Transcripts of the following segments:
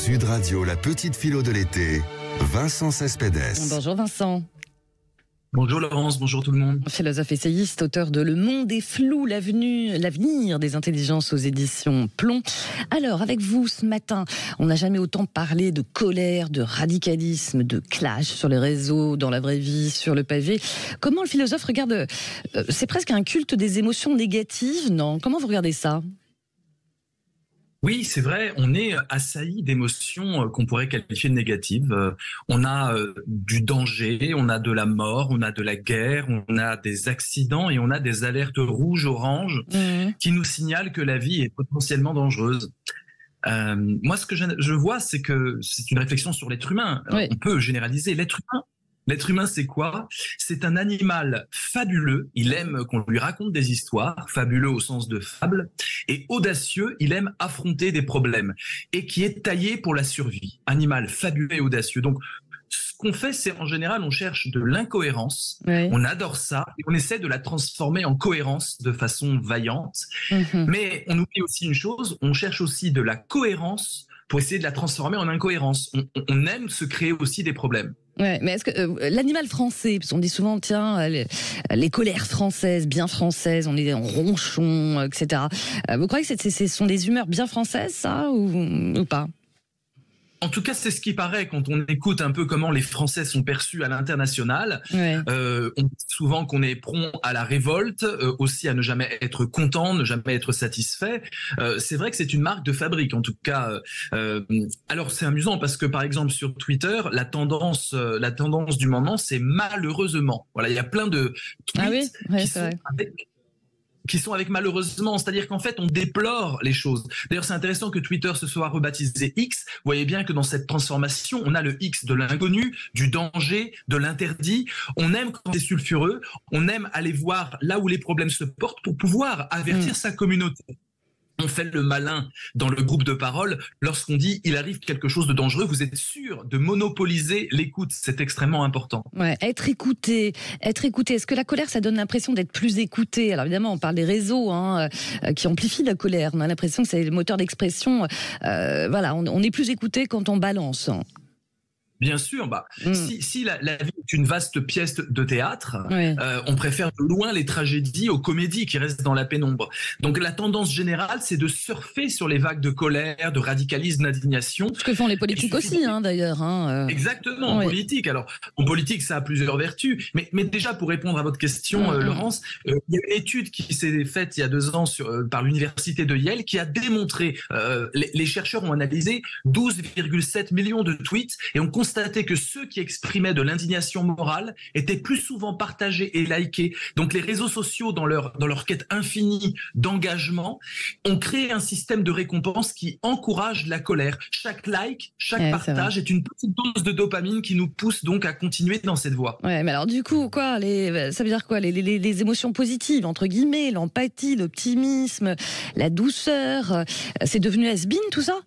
Sud Radio, la petite philo de l'été, Vincent Cespedes. Bonjour Vincent. Bonjour Laurence, bonjour tout le monde. Philosophe essayiste, auteur de Le monde est flou, l'avenir des intelligences aux éditions Plomb. Alors, avec vous ce matin, on n'a jamais autant parlé de colère, de radicalisme, de clash sur les réseaux, dans la vraie vie, sur le pavé. Comment le philosophe regarde c'est presque un culte des émotions négatives, non? Comment vous regardez ça? Oui, c'est vrai, on est assailli d'émotions qu'on pourrait qualifier de négatives. On a du danger, on a de la mort, on a de la guerre, on a des accidents et on a des alertes rouges, oranges qui nous signalent que la vie est potentiellement dangereuse. Moi, ce que je vois, c'est que c'est une réflexion sur l'être humain. Oui. On peut généraliser l'être humain. L'être humain, c'est quoi? C'est un animal fabuleux. Il aime qu'on lui raconte des histoires, fabuleux au sens de fable, et audacieux. Il aime affronter des problèmes et qui est taillé pour la survie. Animal fabuleux et audacieux. Donc, ce qu'on fait, c'est en général, on cherche de l'incohérence. Oui. On adore ça et on essaie de la transformer en cohérence de façon vaillante. Mais on oublie aussi une chose, on cherche aussi de la cohérence pour essayer de la transformer en incohérence. On aime se créer aussi des problèmes. Ouais, mais est-ce que l'animal français, parce qu'on dit souvent, tiens, les colères françaises, bien françaises, on est en ronchon, etc. Vous croyez que ce sont des humeurs bien françaises, ça, ou pas? En tout cas, c'est ce qui paraît quand on écoute un peu comment les Français sont perçus à l'international. Ouais. On dit souvent qu'on est prompt à la révolte, aussi à ne jamais être content, ne jamais être satisfait. C'est vrai que c'est une marque de fabrique, en tout cas. Alors c'est amusant parce que par exemple sur Twitter, la tendance du moment, c'est malheureusement. Voilà, il y a plein de tweets qui sont avec malheureusement, c'est-à-dire qu'en fait on déplore les choses. D'ailleurs c'est intéressant que Twitter se soit rebaptisé X. Vous voyez bien que dans cette transformation, on a le X de l'inconnu, du danger, de l'interdit. On aime quand c'est sulfureux, on aime aller voir là où les problèmes se portent pour pouvoir avertir sa communauté. On fait le malin dans le groupe de parole lorsqu'on dit il arrive quelque chose de dangereux. Vous êtes sûr de monopoliser l'écoute, c'est extrêmement important. Ouais, être écouté. Est-ce que la colère, ça donne l'impression d'être plus écouté? Alors évidemment, on parle des réseaux qui amplifient la colère. On a l'impression que c'est le moteur d'expression. Voilà, on est plus écouté quand on balance. Bien sûr, si la vie est une vaste pièce de théâtre, on préfère de loin les tragédies aux comédies qui restent dans la pénombre. Donc la tendance générale, c'est de surfer sur les vagues de colère, de radicalisme, d'indignation. Ce que font les politiques aussi, d'ailleurs. Exactement, en politique. Alors, en politique, ça a plusieurs vertus. Mais déjà, pour répondre à votre question, Laurence, il y a une étude qui s'est faite il y a 2 ans par l'université de Yale qui a démontré, les chercheurs ont analysé 12,7 millions de tweets et ont constaté que ceux qui exprimaient de l'indignation morale étaient plus souvent partagés et likés. Donc les réseaux sociaux, dans leur quête infinie d'engagement, ont créé un système de récompense qui encourage la colère. Chaque like, chaque partage est une petite dose de dopamine qui nous pousse donc à continuer dans cette voie. Ouais, mais alors du coup, ça veut dire quoi, les émotions positives, entre guillemets, l'empathie, l'optimisme, la douceur, c'est devenu has-been tout ça?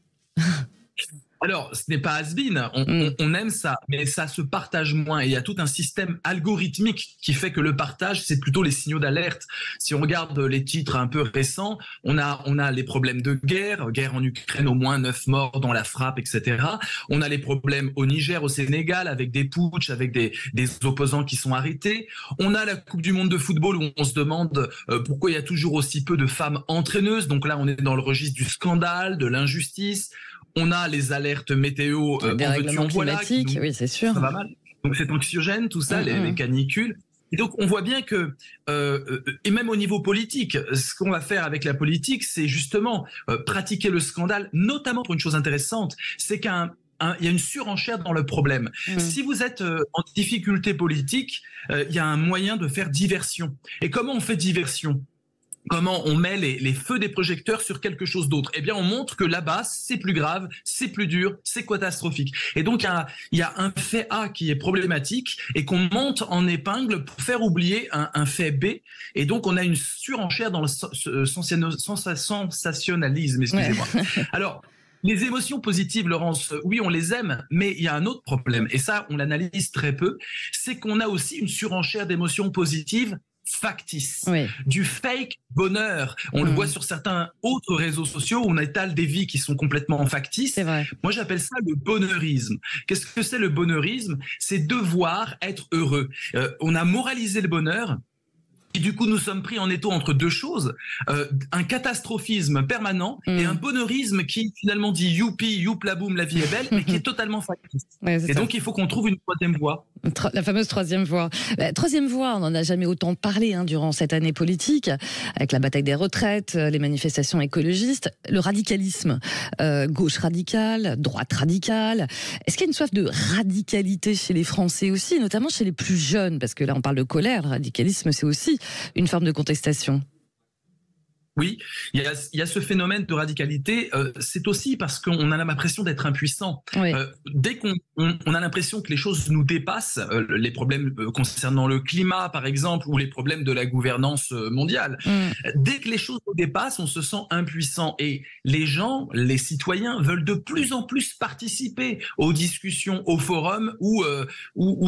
Alors, ce n'est pas has-been, on aime ça, mais ça se partage moins. Et il y a tout un système algorithmique qui fait que le partage, c'est plutôt les signaux d'alerte. Si on regarde les titres un peu récents, on a les problèmes de guerre en Ukraine, au moins 9 morts dans la frappe, etc. On a les problèmes au Niger, au Sénégal, avec des putschs, avec des opposants qui sont arrêtés. On a la Coupe du monde de football où on se demande pourquoi il y a toujours aussi peu de femmes entraîneuses. Donc là, on est dans le registre du scandale, de l'injustice. On a les alertes météo, des règlements climatiques, oui, c'est sûr. Ça va mal. Donc c'est anxiogène, tout ça, les canicules. Et donc on voit bien que, et même au niveau politique, ce qu'on va faire avec la politique, c'est justement pratiquer le scandale, notamment pour une chose intéressante, c'est il y a une surenchère dans le problème. Si vous êtes en difficulté politique, il y a un moyen de faire diversion. Et comment on fait diversion ? Comment on met les feux des projecteurs sur quelque chose d'autre? Eh bien, on montre que là-bas, c'est plus grave, c'est plus dur, c'est catastrophique. Et donc, il y a un fait A qui est problématique et qu'on monte en épingle pour faire oublier un fait B. Et donc, on a une surenchère dans le sensationnalisme, excusez-moi. Alors, les émotions positives, Laurence, oui, on les aime, mais il y a un autre problème, et ça, on l'analyse très peu, c'est qu'on a aussi une surenchère d'émotions positives factice, Oui. du fake bonheur. On le voit sur certains autres réseaux sociaux où on étale des vies qui sont complètement factices. C'est vrai. Moi, j'appelle ça le bonheurisme. Qu'est-ce que c'est le bonheurisme? C'est devoir être heureux. On a moralisé le bonheur. Et du coup, nous sommes pris en étau entre deux choses, un catastrophisme permanent et un bonheurisme qui finalement dit youpi, youplaboum, la vie est belle, mais qui est totalement factice. Ouais, et donc, il faut qu'on trouve une troisième voie. La fameuse troisième voie. Troisième voie, on n'en a jamais autant parlé durant cette année politique, avec la bataille des retraites, les manifestations écologistes, le radicalisme, gauche radicale, droite radicale. Est-ce qu'il y a une soif de radicalité chez les Français aussi, notamment chez les plus jeunes? Parce que là, on parle de colère, le radicalisme, c'est aussi une forme de contestation. Oui, il y a ce phénomène de radicalité. C'est aussi parce qu'on a l'impression d'être impuissant. Oui. Dès qu'on a l'impression que les choses nous dépassent, les problèmes concernant le climat, par exemple, ou les problèmes de la gouvernance mondiale, dès que les choses nous dépassent, on se sent impuissant. Et les gens, les citoyens, veulent de plus en plus participer aux discussions, aux forums ou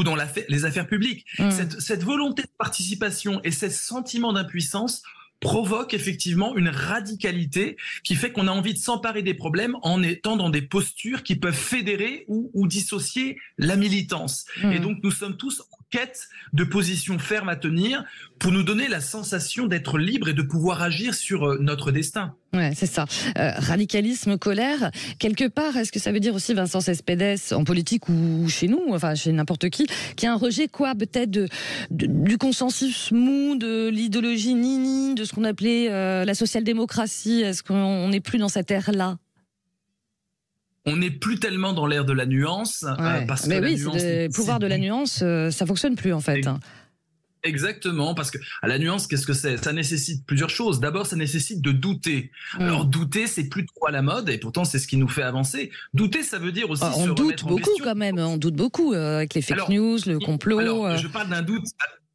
dans les affaires publiques. Cette volonté de participation et ce sentiment d'impuissance provoque effectivement une radicalité qui fait qu'on a envie de s'emparer des problèmes en étant dans des postures qui peuvent fédérer ou dissocier la militance. Et donc nous sommes tous en quête de positions fermes à tenir pour nous donner la sensation d'être libre et de pouvoir agir sur notre destin. Ouais, c'est ça. Radicalisme, colère, quelque part, est-ce que ça veut dire aussi, Vincent Cespedes, en politique ou chez nous, enfin chez n'importe qui, qu'il y a un rejet peut-être du consensus mou, de l'idéologie nini, de ce qu'on appelait la social-démocratie? Est-ce qu'on n'est plus dans cette ère-là? On n'est plus tellement dans l'ère de la nuance, parce que le pouvoir de la nuance, ça fonctionne plus en fait. Exactement, parce que la nuance, qu'est-ce que c'est? Ça nécessite plusieurs choses. D'abord, ça nécessite de douter. Alors douter, c'est plus trop à la mode, et pourtant c'est ce qui nous fait avancer. Douter, ça veut dire aussi on se doute remettre en beaucoup question. quand même. On doute beaucoup avec les fake news, le complot. Alors, je parle d'un doute.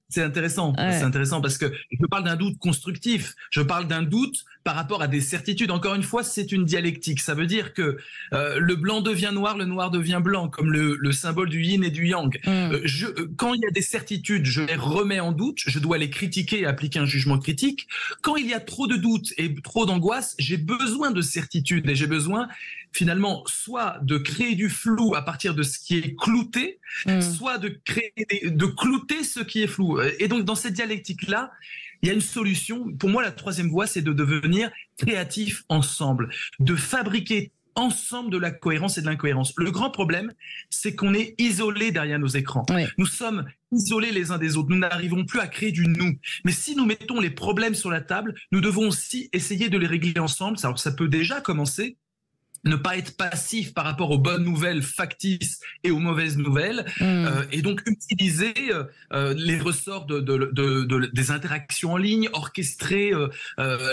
C'est intéressant. C'est intéressant parce que je parle d'un doute constructif. Je parle d'un doute par rapport à des certitudes. Encore une fois, c'est une dialectique. Ça veut dire que le blanc devient noir, le noir devient blanc, comme le symbole du yin et du yang. Quand il y a des certitudes, je les remets en doute. Je dois les critiquer et appliquer un jugement critique. Quand il y a trop de doutes et trop d'angoisse, j'ai besoin de certitudes et j'ai besoin finalement soit de créer du flou à partir de ce qui est clouté, soit de clouter ce qui est flou. Et donc dans cette dialectique-là, il y a une solution. Pour moi, la troisième voie, c'est de devenir créatif ensemble, de fabriquer ensemble de la cohérence et de l'incohérence. Le grand problème, c'est qu'on est isolés derrière nos écrans. Nous sommes isolés les uns des autres. Nous n'arrivons plus à créer du nous. Mais si nous mettons les problèmes sur la table, nous devons aussi essayer de les régler ensemble. Alors ça peut déjà commencer. Ne pas être passif par rapport aux bonnes nouvelles factices et aux mauvaises nouvelles, et donc utiliser les ressorts des interactions en ligne, orchestrer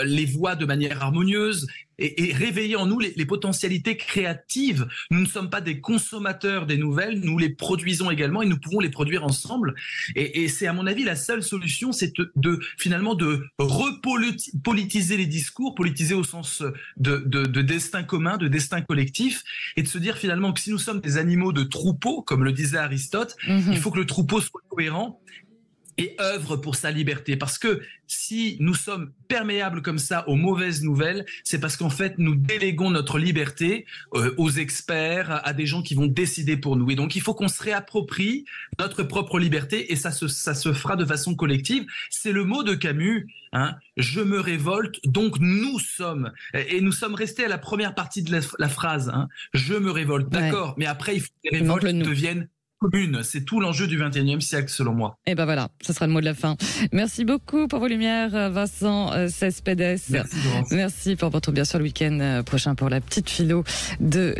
les voix de manière harmonieuse et réveiller en nous les potentialités créatives. Nous ne sommes pas des consommateurs des nouvelles, nous les produisons également et nous pouvons les produire ensemble. Et c'est à mon avis la seule solution, c'est finalement de repolitiser les discours, politiser au sens de destin commun, de destin collectif, et de se dire finalement que si nous sommes des animaux de troupeau, comme le disait Aristote, il faut que le troupeau soit cohérent et œuvre pour sa liberté. Parce que si nous sommes perméables comme ça aux mauvaises nouvelles, c'est parce qu'en fait, nous déléguons notre liberté aux experts, à des gens qui vont décider pour nous. Et donc, il faut qu'on se réapproprie notre propre liberté, et ça se fera de façon collective. C'est le mot de Camus, hein, je me révolte, donc nous sommes. Et nous sommes restés à la première partie de la phrase, hein, je me révolte, d'accord, mais après, il faut que les révoltes deviennent commune. C'est tout l'enjeu du XXIe siècle, selon moi. Et ben voilà, ce sera le mot de la fin. Merci beaucoup pour vos lumières, Vincent Cespedes. Merci, Laurence. Merci pour votre, bien sûr, le week-end prochain pour la petite philo de